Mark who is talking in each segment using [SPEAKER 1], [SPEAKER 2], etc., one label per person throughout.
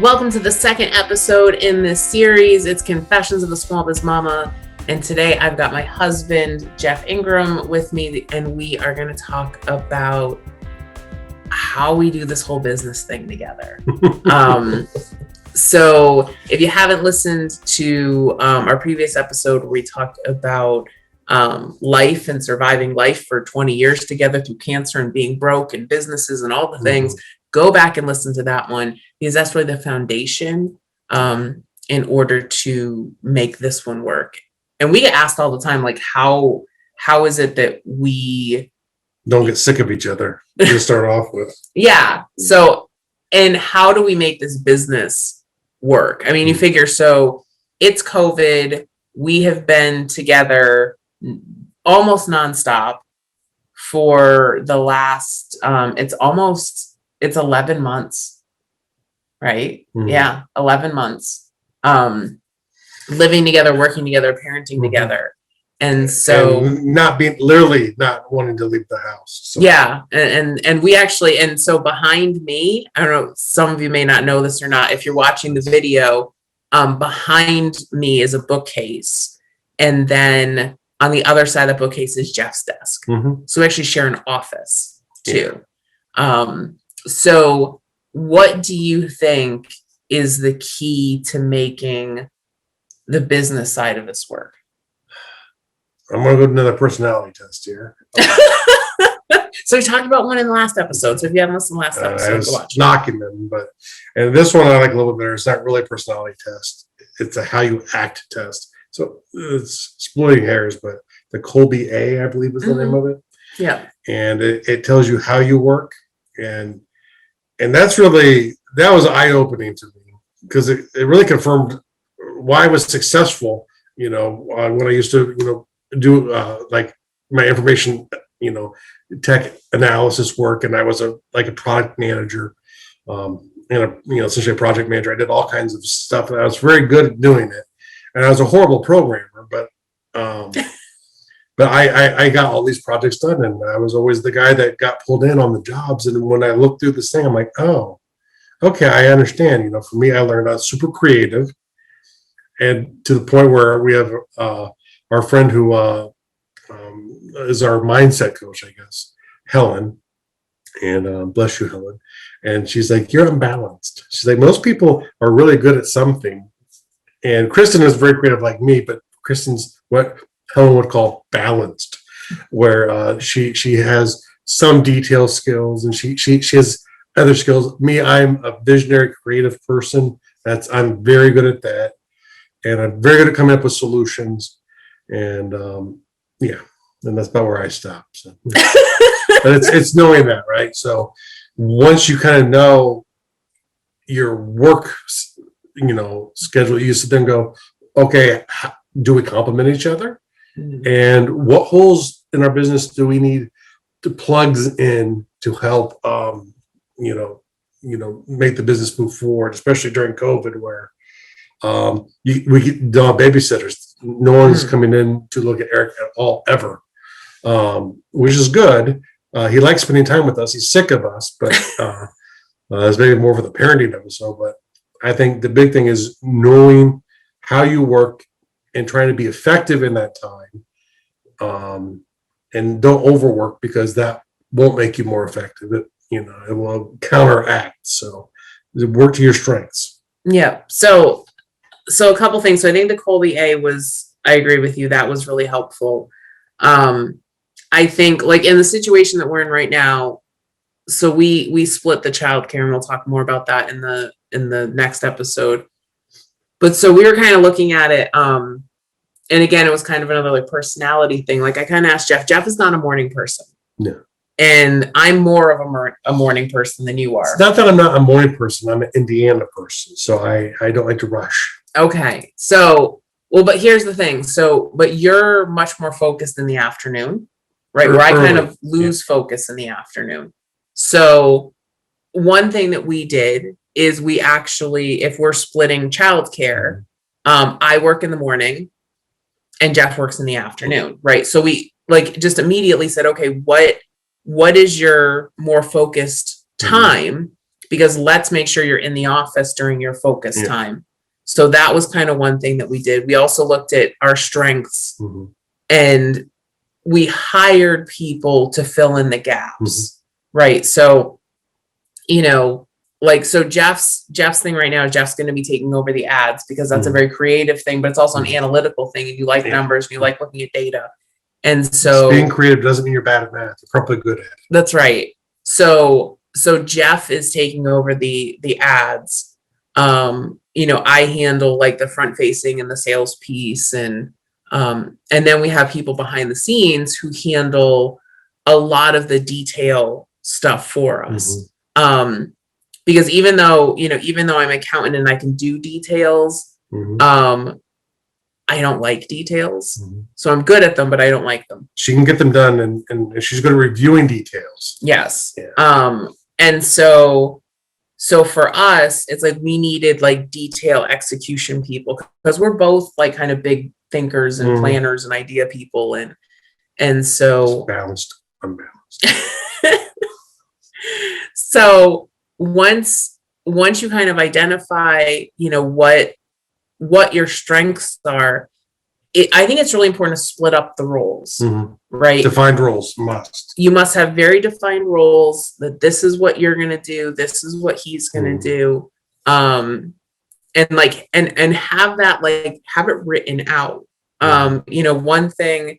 [SPEAKER 1] Welcome to the second episode in this series. It's Confessions of a Small Biz Mama. And today I've got my husband, Jeff Ingram, with me, and we are going to talk about how we do this whole business thing together. So if you haven't listened to our previous episode where we talked about life and surviving life for 20 years together through cancer and being broke and businesses and all the things, go back and listen to that one, because that's really the foundation in order to make this one work. And we get asked all the time, like, how is it that we
[SPEAKER 2] don't get sick of each other to start off with?
[SPEAKER 1] Yeah. So, and how do we make this business work? I mean, you figure, so it's COVID. We have been together almost nonstop for the last, it's 11 months, right? Mm-hmm. Yeah, 11 months. Living together, working together, parenting together. And so
[SPEAKER 2] not wanting to leave the house. So.
[SPEAKER 1] Yeah. And we actually, and so behind me, I don't know, some of you may not know this or not, if you're watching the video, behind me is a bookcase. And then on the other side of the bookcase is Jeff's desk. Mm-hmm. So we actually share an office too. Yeah. So what do you think is the key to making the business side of this work?
[SPEAKER 2] I'm going to go to another personality test here.
[SPEAKER 1] So we talked about one in the last episode. So if you haven't listened to the last episode,
[SPEAKER 2] I was knocking them, and this one I like a little bit better. It's not really a personality test. It's a how you act test. So it's splitting hairs, but the Colby A, I believe, is the name of it.
[SPEAKER 1] Yeah.
[SPEAKER 2] And it tells you how you work. And that was eye-opening to me, because it really confirmed why I was successful, when I used to, do like my information, tech analysis work. And I was a product manager, and essentially a project manager. I did all kinds of stuff, and I was very good at doing it. And I was a horrible programmer, but I got all these projects done, and I was always the guy that got pulled in on the jobs. And when I looked through this thing, I'm like, oh, okay, I understand. For me, I learned I was super creative, and to the point where we have our friend who is our mindset coach, I guess, Helen, and bless you, Helen. And she's like, you're unbalanced. She's like, most people are really good at something. And Kristen is very creative like me, but Kristen's what Helen would call balanced, where she has some detail skills, and she has other skills. Me, I'm a visionary, creative person. I'm very good at that, and I'm very good at coming up with solutions. And and that's about where I stop. So, but it's knowing that, right? So once you kind of know your work, schedule, you sit there and go, okay, do we complement each other? Mm-hmm. And what holes in our business do we need to plugs in to help, make the business move forward, especially during COVID, where we don't have babysitters. No one's coming in to look at Eric at all, ever, which is good. He likes spending time with us. He's sick of us, but that's maybe more for the parenting episode. But I think the big thing is knowing how you work and trying to be effective in that time, and don't overwork, because that won't make you more effective. It will counteract. So work to your strengths.
[SPEAKER 1] Yeah. So a couple things. So I think the Colby A I agree with you. That was really helpful. I think, like, in the situation that we're in right now, so we split the childcare, and we'll talk more about that in the next episode. But so we were kind of looking at it, and again, it was kind of another personality thing. Like, I kind of asked Jeff is not a morning person.
[SPEAKER 2] No.
[SPEAKER 1] And I'm more of a morning person than you are.
[SPEAKER 2] It's not that I'm not a morning person. I'm an Indiana person. So I don't like to rush.
[SPEAKER 1] Okay. So, well, but here's the thing. So, but you're much more focused in the afternoon, right? Where I kind of lose focus in the afternoon. So one thing that we did is we actually, if we're splitting childcare, I work in the morning and Jeff works in the afternoon, right? So we just immediately said, okay, what is your more focused time? because let's make sure you're in the office during your focus time. So that was kind of one thing that we did. We also looked at our strengths and we hired people to fill in the gaps. Right. So, you know, like, so Jeff's thing right now is Jeff's going to be taking over the ads because that's a very creative thing, but it's also an analytical thing. And you like numbers and you like looking at data. And so
[SPEAKER 2] being creative doesn't mean you're bad at math. You're probably good at it.
[SPEAKER 1] That's right. So Jeff is taking over the ads. You know, I handle like the front facing and the sales piece, and then we have people behind the scenes who handle a lot of the detail stuff for us. Because even though I'm an accountant and I can do details, I don't like details. So I'm good at them, but I don't like them.
[SPEAKER 2] She can get them done, and she's good at reviewing details.
[SPEAKER 1] Yes. Yeah. And so for us, it's like we needed like detail execution people because we're both like kind of big thinkers and planners and idea people, and so
[SPEAKER 2] balanced, unbalanced.
[SPEAKER 1] So once you kind of identify, you know, what your strengths are, I think it's really important to split up the roles, right?
[SPEAKER 2] Defined roles
[SPEAKER 1] You must have very defined roles that this is what you're going to do. This is what he's going to do. And like, and have that, like, have it written out. You know, one thing,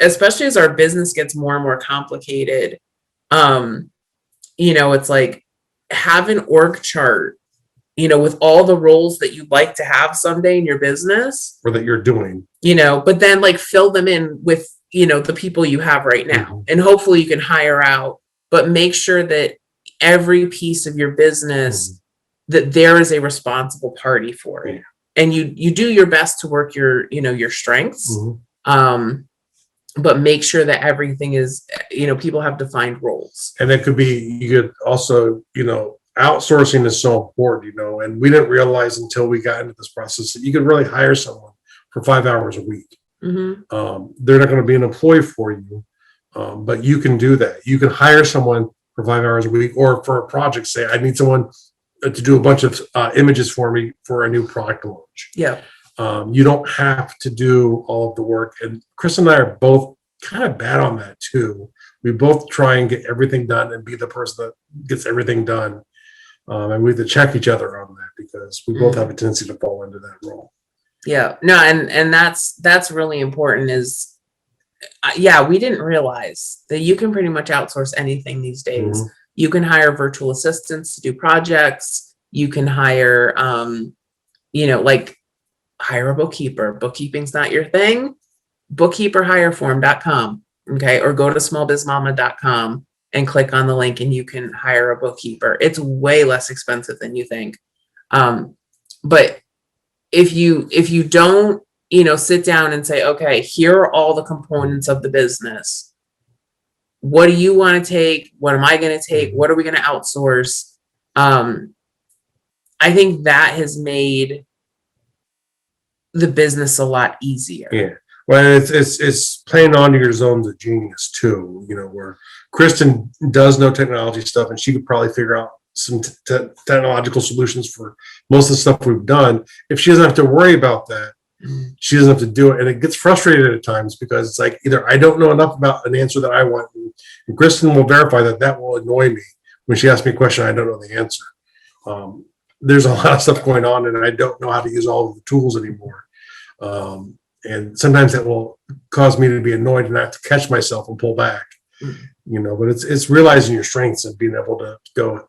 [SPEAKER 1] especially as our business gets more and more complicated, you know, it's like, have an org chart, you know, with all the roles that you'd like to have someday in your business.
[SPEAKER 2] Or that you're doing.
[SPEAKER 1] You know, but then like fill them in with, you know, the people you have right now. And hopefully you can hire out, but make sure that every piece of your business, that there is a responsible party for it. And you do your best to work your, you know, your strengths. But make sure that everything is, you know, people have defined roles.
[SPEAKER 2] And it could be, you could also, you know, outsourcing is so important, you know, and we didn't realize until we got into this process that you could really hire someone for 5 hours a week. They're not going to be an employee for you, but you can do that. You can hire someone for 5 hours a week, or for a project, say, I need someone to do a bunch of images for me for a new product launch. You don't have to do all of the work. And Chris and I are both kind of bad on that too. We both try and get everything done and be the person that gets everything done. And we have to check each other on that because we both have a tendency to fall into that role.
[SPEAKER 1] Yeah, no, and that's really important is, we didn't realize that you can pretty much outsource anything these days. You can hire virtual assistants to do projects. You can hire, you know, like hire a bookkeeper. Bookkeeping's not your thing. Bookkeeperhireform.com. Okay. Or go to smallbizmama.com and click on the link and you can hire a bookkeeper. It's way less expensive than you think. But if you don't, you know, sit down and say, okay, here are all the components of the business. What do you want to take? What am I going to take? What are we going to outsource? I think that has made the business a lot easier.
[SPEAKER 2] Yeah. Well, it's playing onto your zones of genius too, you know, where Kristen does know technology stuff and she could probably figure out some technological solutions for most of the stuff we've done. If she doesn't have to worry about that, she doesn't have to do it. And it gets frustrated at times because it's like, either I don't know enough about an answer that I want, and Kristen will verify that will annoy me when she asks me a question I don't know the answer. There's a lot of stuff going on and I don't know how to use all of the tools anymore. And sometimes that will cause me to be annoyed and I have to catch myself and pull back, you know, but it's realizing your strengths and being able to go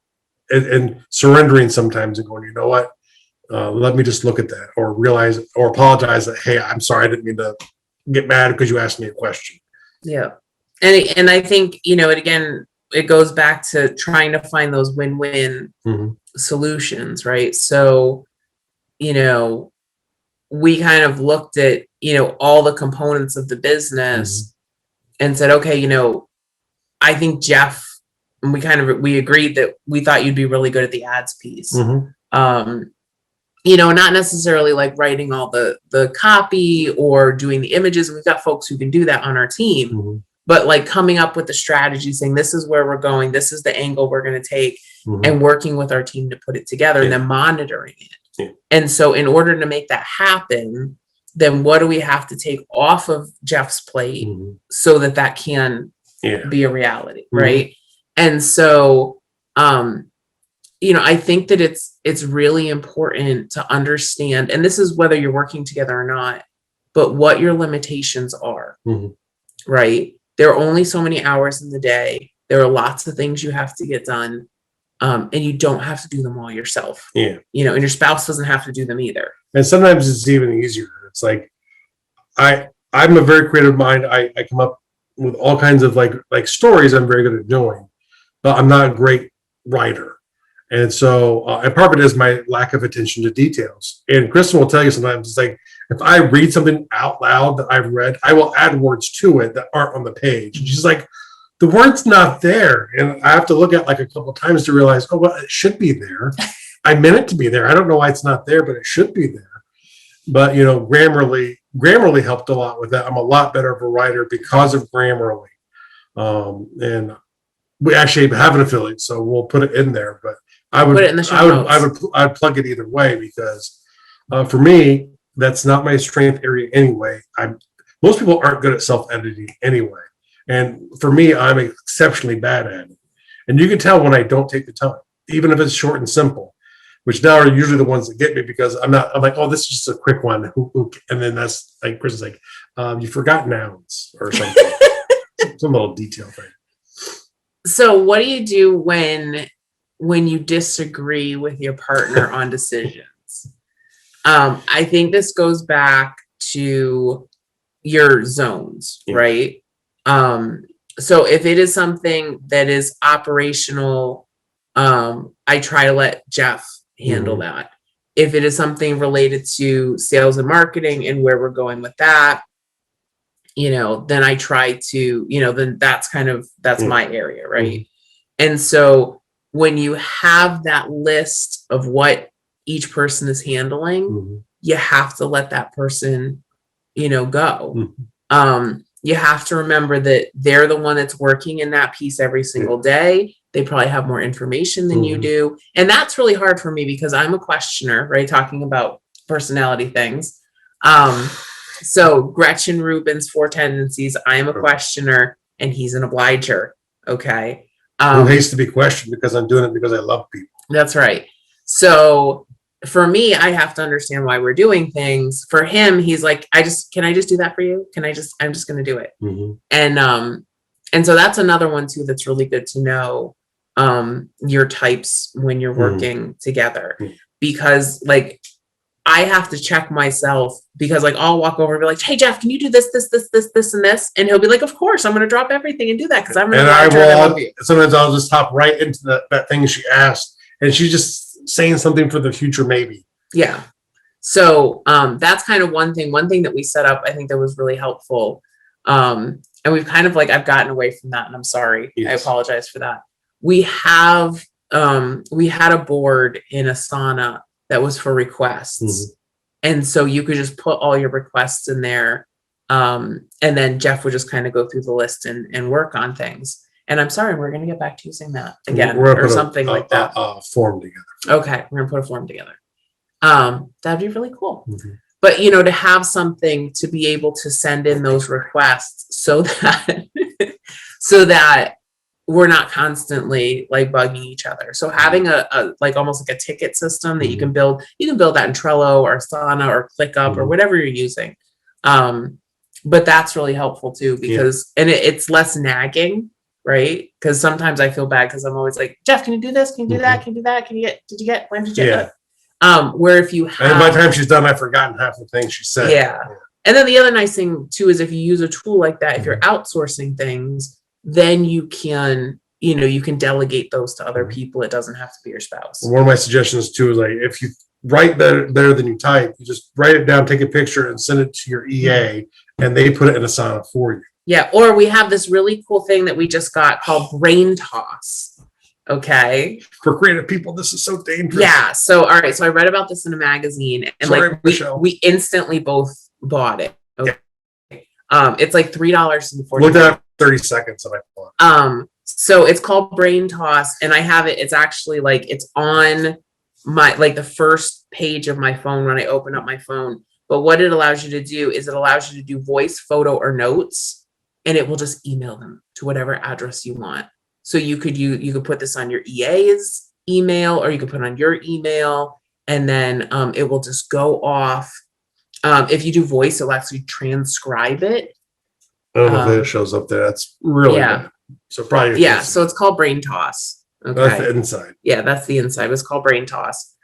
[SPEAKER 2] and surrendering sometimes and going, you know what, let me just look at that, or realize or apologize that, hey, I'm sorry, I didn't mean to get mad because you asked me a question.
[SPEAKER 1] Yeah. And I think, you know, it goes back to trying to find those win-win solutions, right? So, you know, we kind of looked at, you know, all the components of the business and said, okay, you know, I think Jeff, and we agreed that we thought you'd be really good at the ads piece. You know, not necessarily like writing all the copy or doing the images. And we've got folks who can do that on our team, but like coming up with the strategy, saying this is where we're going, this is the angle we're going to take,
[SPEAKER 2] Mhm.
[SPEAKER 1] and working with our team to put it together and then monitoring it.
[SPEAKER 2] Yeah.
[SPEAKER 1] And so in order to make that happen, then what do we have to take off of Jeff's plate
[SPEAKER 2] Mhm.
[SPEAKER 1] so that that can
[SPEAKER 2] Yeah.
[SPEAKER 1] be a reality,
[SPEAKER 2] Mhm.
[SPEAKER 1] right? And so, you know, I think that it's really important to understand, and this is whether you're working together or not, but what your limitations are,
[SPEAKER 2] Mhm.
[SPEAKER 1] right? There are only so many hours in the day. There are lots of things you have to get done, and you don't have to do them all yourself.
[SPEAKER 2] Yeah.
[SPEAKER 1] You know, and your spouse doesn't have to do them either.
[SPEAKER 2] And sometimes it's even easier. It's like I'm a very creative mind. I come up with all kinds of like stories I'm very good at doing, but I'm not a great writer. And so, and part of it is my lack of attention to details. And Kristen will tell you sometimes, it's like, if I read something out loud that I've read, I will add words to it that aren't on the page. And she's like, the word's not there. And I have to look at like a couple of times to realize, oh, well, it should be there. I meant it to be there. I don't know why it's not there, but it should be there. But, you know, Grammarly helped a lot with that. I'm a lot better of a writer because of Grammarly. And we actually have an affiliate, so we'll put it in there. But I would
[SPEAKER 1] Put it in the show notes.
[SPEAKER 2] I'd plug it either way because for me, that's not my strength area anyway. Most people aren't good at self-editing anyway. And for me, I'm exceptionally bad at it. And you can tell when I don't take the time, even if it's short and simple, which now are usually the ones that get me because I'm like, oh, this is just a quick one. And then that's like, Chris is like, you forgot nouns or something. Some little detail thing.
[SPEAKER 1] So what do you do when you disagree with your partner on decisions? I think this goes back to your zones, right? So if it is something that is operational, I try to let Jeff handle that. If it is something related to sales and marketing and where we're going with that, you know, then I try to, you know, then that's my area, right? And so when you have that list of what each person is handling, you have to let that person, you know, go. You have to remember that they're the one that's working in that piece every single day. They probably have more information than you do. And that's really hard for me because I'm a questioner, right? Talking about personality things. So Gretchen Rubin's 4 tendencies, I am a questioner and he's an obliger. Okay.
[SPEAKER 2] Who hates to be questioned because I'm doing it because I love people. That's
[SPEAKER 1] right. So for me, I have to understand why we're doing things. For him, he's like, can I just do that for you? I'm just going to do it. And so that's another one too, that's really good to know, your types when you're working together, because like, I have to check myself because like, I'll walk over and be like, hey, Jeff, can you do this, and this? And he'll be like, of course, I'm going to drop everything and do that. Cause I'm going
[SPEAKER 2] to, sometimes I'll just hop right into that thing she asked and she's just saying something for the future, maybe.
[SPEAKER 1] Yeah. So, that's kind of one thing that we set up. I think that was really helpful. And we've kind of like, I've gotten away from that and I'm sorry. Yes. I apologize for that. We had a board in Asana that was for requests. And so you could just put all your requests in there. And then Jeff would just kind of go through the list and work on things. And I'm sorry, we're going to get back to using that again or something like that.
[SPEAKER 2] Form together.
[SPEAKER 1] Okay. We're going to put a form together. That'd be really cool. But, you know, to have something to be able to send in those requests so that we're not constantly like bugging each other. So having a like almost like a ticket system that you can build that in Trello or Asana or ClickUp or whatever you're using. But that's really helpful too, because, and it's less nagging, right? Because sometimes I feel bad because I'm always like, Jeff, can you do this? Can you do that? Can you do that? When did you get it? Where if you have,
[SPEAKER 2] and by the time she's done, I've forgotten half the things she said.
[SPEAKER 1] Yeah. And then the other nice thing too, is if you use a tool like that, if you're outsourcing things, then you can delegate those to other people. It doesn't have to be your spouse.
[SPEAKER 2] One of my suggestions too is like, if you write better than you type, you just write it down, take a picture and send it to your EA and they put it in Asana for you.
[SPEAKER 1] Yeah. Or we have this really cool thing that we just got called Brain Toss. Okay.
[SPEAKER 2] For creative people, this is so dangerous.
[SPEAKER 1] Yeah. So, all right. So I read about this in a magazine and we instantly both bought it. Okay. It's like $3.40.
[SPEAKER 2] Looked at 30 seconds and I pull it.
[SPEAKER 1] So it's called Brain Toss, and I have it. It's actually like it's on my like the first page of my phone when I open up my phone. But what it allows you to do is it allows you to do voice, photo, or notes, and it will just email them to whatever address you want. So you could put this on your EA's email, or you could put it on your email, and then it will just go off. If you do voice, it'll actually transcribe it.
[SPEAKER 2] I don't know if it shows up there. That's really bad. So probably
[SPEAKER 1] so it's called Brain Toss. Okay.
[SPEAKER 2] That's the inside.
[SPEAKER 1] Yeah, that's the inside. It's called Brain Toss.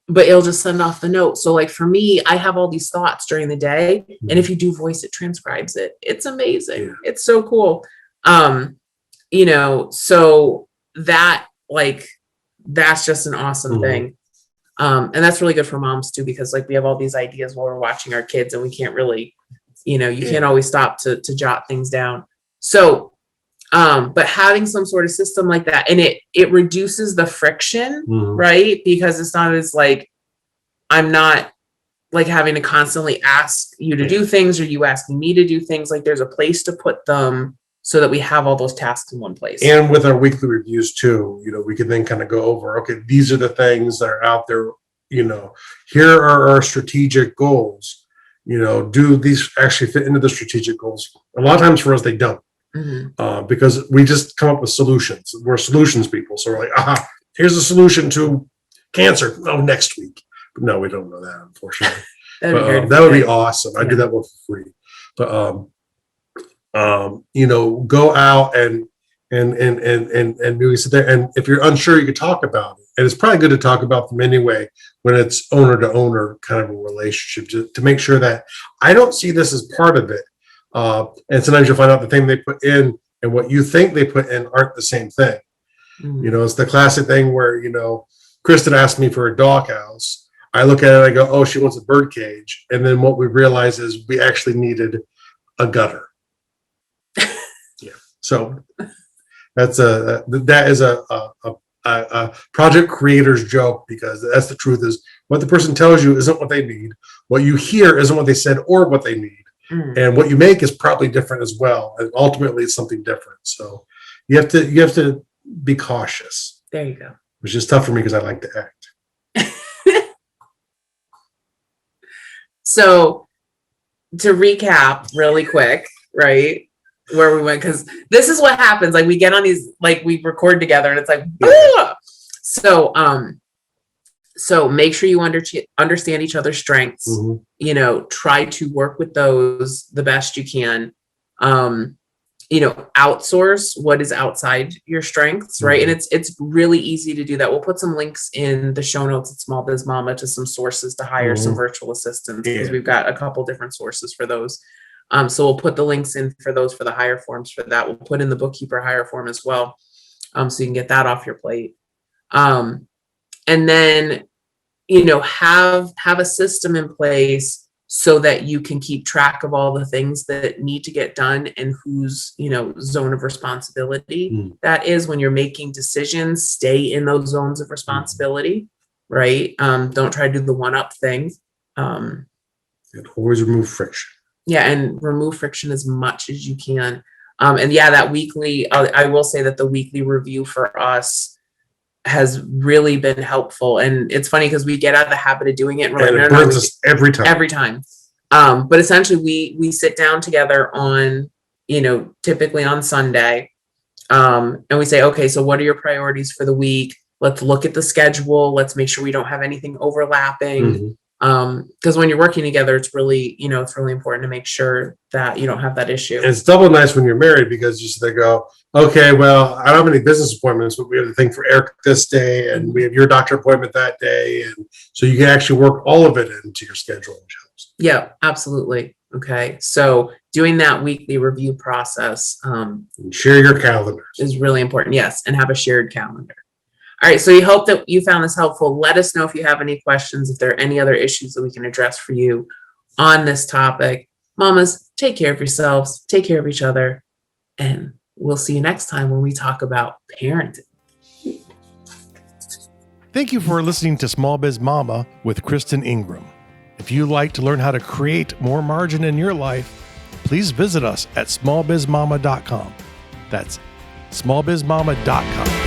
[SPEAKER 1] But it'll just send off the note. So like for me, I have all these thoughts during the day, and if you do voice, it transcribes it. It's amazing. Yeah. It's so cool. So that's just an awesome thing. And that's really good for moms too, because like we have all these ideas while we're watching our kids, and we can't really, you can't always stop to jot things down. So, but having some sort of system like that, and it reduces the friction, right? Because it's not as like, I'm not like having to constantly ask you to do things, or you asking me to do things. Like there's a place to put them so that we have all those tasks in one place. And
[SPEAKER 2] with our weekly reviews too, we can then kind of go over, okay, these are the things that are out there, here are our strategic goals. Do these actually fit into the strategic goals? A lot of times for us, they don't. Because we just come up with solutions. We're solutions people. So we're like, here's a solution to cancer. Oh, next week. But no, we don't know that, unfortunately. That would be awesome. I do that one for free. But go out and maybe sit there. And if you're unsure, you could talk about it. And it's probably good to talk about them anyway when it's owner to owner kind of a relationship to make sure that I don't see this as part of it. And sometimes you'll find out the thing they put in and what you think they put in aren't the same thing. It's the classic thing where, Kristen asked me for a doghouse. I look at it and I go, oh, she wants a bird cage. And then what we realize is we actually needed a gutter. So that is a project creator's joke, because that's the truth is what the person tells you isn't what they need. What you hear isn't what they said or what they need. And what you make is probably different as well. And ultimately it's something different. So you have to be cautious.
[SPEAKER 1] There you go.
[SPEAKER 2] Which is tough for me because I like to act.
[SPEAKER 1] So to recap really quick, right? Where we went, because this is what happens. Like we get on these, like we record together and it's like, So make sure you understand each other's strengths, try to work with those the best you can, outsource what is outside your strengths, right? And it's really easy to do that. We'll put some links in the show notes at Small Biz Mama to some sources to hire some virtual assistants, because we've got a couple different sources for those. So we'll put the links in for those, for the hire forms for that. We'll put in the bookkeeper hire form as well. So you can get that off your plate. And then, have a system in place so that you can keep track of all the things that need to get done and whose, zone of responsibility that is. When you're making decisions, stay in those zones of responsibility, right? Don't try to do the one-up thing.
[SPEAKER 2] And always remove friction.
[SPEAKER 1] Yeah, and remove friction as much as you can. That weekly, I will say that the weekly review for us has really been helpful. And it's funny because we get out of the habit of doing it. And
[SPEAKER 2] it burns us every time.
[SPEAKER 1] But essentially we sit down together on, typically on Sunday. And we say, okay, so what are your priorities for the week? Let's look at the schedule. Let's make sure we don't have anything overlapping. Because when you're working together, it's really, it's really important to make sure that you don't have that issue.
[SPEAKER 2] And it's double nice when you're married, because they go, okay, well, I don't have any business appointments, but we have the thing for Eric this day, and we have your doctor appointment that day. And so you can actually work all of it into your schedule.
[SPEAKER 1] Yeah, absolutely. Okay. So doing that weekly review process,
[SPEAKER 2] and share your calendar
[SPEAKER 1] is really important. Yes. And have a shared calendar. All right. So we hope that you found this helpful. Let us know if you have any questions, if there are any other issues that we can address for you on this topic. Mamas, take care of yourselves, take care of each other, and we'll see you next time when we talk about parenting.
[SPEAKER 3] Thank you for listening to Small Biz Mama with Kristen Ingram. If you'd like to learn how to create more margin in your life please visit us at smallbizmama.com. That's smallbizmama.com.